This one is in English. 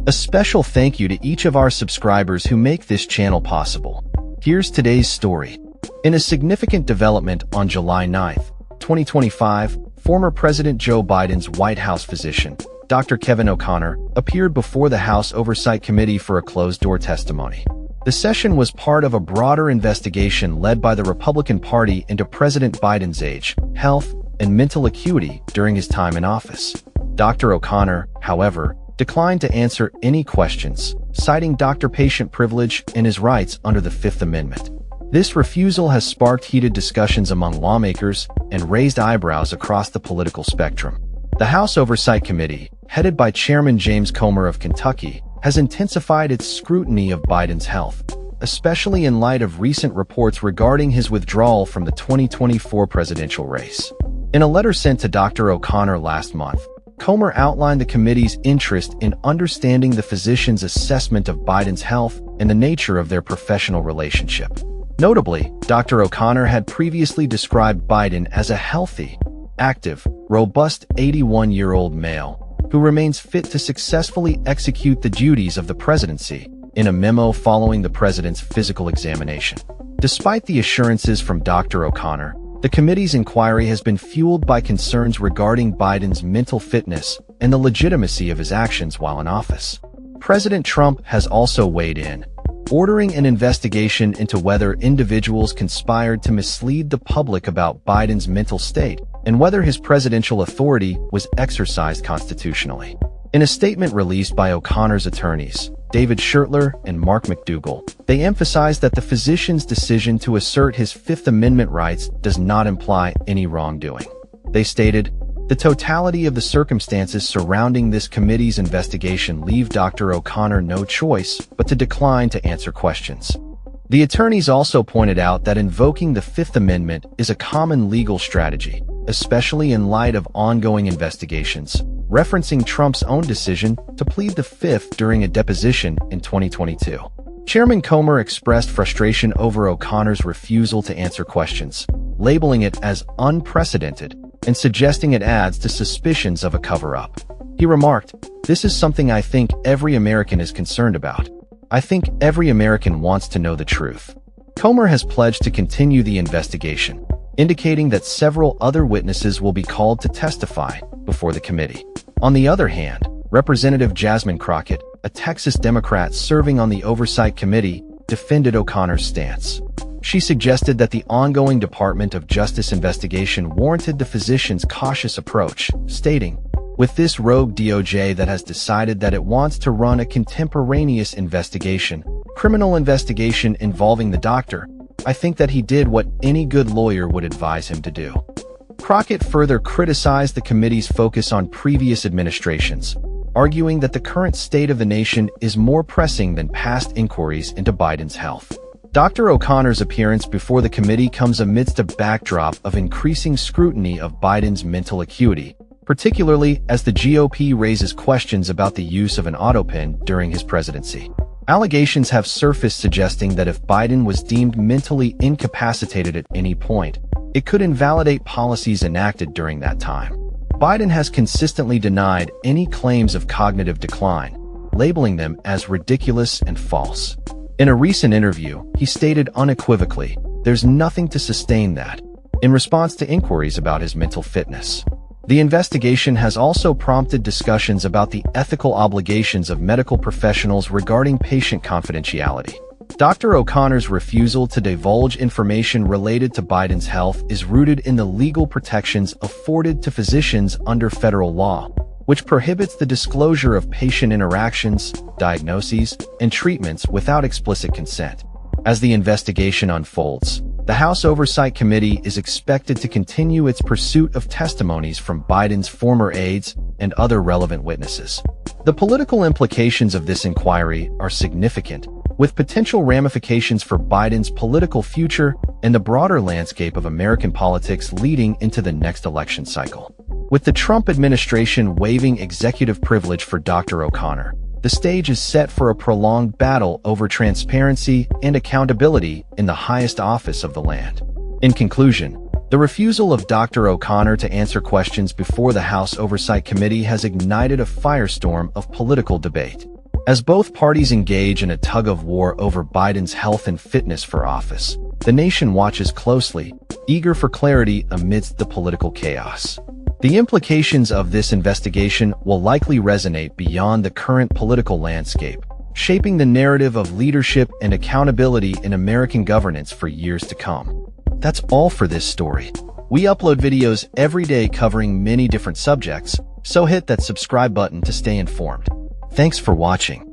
A special thank you to each of our subscribers who make this channel possible. Here's today's story. In a significant development on July 9, 2025, former President Joe Biden's White House physician, Dr. Kevin O'Connor, appeared before the House Oversight Committee for a closed-door testimony. The session was part of a broader investigation led by the Republican Party into President Biden's age, health, and mental acuity during his time in office. Dr. O'Connor, however, declined to answer any questions, citing doctor-patient privilege and his rights under the Fifth Amendment. This refusal has sparked heated discussions among lawmakers and raised eyebrows across the political spectrum. The House Oversight Committee, headed by Chairman James Comer of Kentucky, has intensified its scrutiny of Biden's health, especially in light of recent reports regarding his withdrawal from the 2024 presidential race. In a letter sent to Dr. O'Connor last month, Comer outlined the committee's interest in understanding the physician's assessment of Biden's health and the nature of their professional relationship. Notably, Dr. O'Connor had previously described Biden as a healthy, active, robust 81-year-old male who remains fit to successfully execute the duties of the presidency in a memo following the president's physical examination. Despite the assurances from Dr. O'Connor, the committee's inquiry has been fueled by concerns regarding Biden's mental fitness and the legitimacy of his actions while in office. President Trump has also weighed in, ordering an investigation into whether individuals conspired to mislead the public about Biden's mental state and whether his presidential authority was exercised constitutionally. In a statement released by O'Connor's attorneys, David Shurtler and Mark McDougal, they emphasized that the physician's decision to assert his Fifth Amendment rights does not imply any wrongdoing. They stated, "The totality of the circumstances surrounding this committee's investigation leave Dr. O'Connor no choice but to decline to answer questions." The attorneys also pointed out that invoking the Fifth Amendment is a common legal strategy, especially in light of ongoing investigations, referencing Trump's own decision to plead the Fifth during a deposition in 2022. Chairman Comer expressed frustration over O'Connor's refusal to answer questions, labeling it as unprecedented and suggesting it adds to suspicions of a cover-up. He remarked, "This is something I think every American is concerned about. I think every American wants to know the truth." Comer has pledged to continue the investigation, indicating that several other witnesses will be called to testify before the committee. On the other hand, Representative Jasmine Crockett, a Texas Democrat serving on the Oversight Committee, defended O'Connor's stance. She suggested that the ongoing Department of Justice investigation warranted the physician's cautious approach, stating, "With this rogue DOJ that has decided that it wants to run a contemporaneous criminal investigation involving the doctor, I think that he did what any good lawyer would advise him to do." Crockett further criticized the committee's focus on previous administrations, arguing that the current state of the nation is more pressing than past inquiries into Biden's health. Dr. O'Connor's appearance before the committee comes amidst a backdrop of increasing scrutiny of Biden's mental acuity, particularly as the GOP raises questions about the use of an autopen during his presidency. Allegations have surfaced suggesting that if Biden was deemed mentally incapacitated at any point, it could invalidate policies enacted during that time. Biden has consistently denied any claims of cognitive decline, labeling them as ridiculous and false. In a recent interview, he stated unequivocally, "There's nothing to sustain that," in response to inquiries about his mental fitness. The investigation has also prompted discussions about the ethical obligations of medical professionals regarding patient confidentiality. Dr. O'Connor's refusal to divulge information related to Biden's health is rooted in the legal protections afforded to physicians under federal law, which prohibits the disclosure of patient interactions, diagnoses, and treatments without explicit consent. As the investigation unfolds, the House Oversight Committee is expected to continue its pursuit of testimonies from Biden's former aides and other relevant witnesses. The political implications of this inquiry are significant, with potential ramifications for Biden's political future and the broader landscape of American politics leading into the next election cycle. With the Trump administration waiving executive privilege for Dr. O'Connor, the stage is set for a prolonged battle over transparency and accountability in the highest office of the land. In conclusion, the refusal of Dr. O'Connor to answer questions before the House Oversight Committee has ignited a firestorm of political debate. As both parties engage in a tug-of-war over Biden's health and fitness for office, the nation watches closely, eager for clarity amidst the political chaos. The implications of this investigation will likely resonate beyond the current political landscape, shaping the narrative of leadership and accountability in American governance for years to come. That's all for this story. We upload videos every day covering many different subjects, so hit that subscribe button to stay informed. Thanks for watching.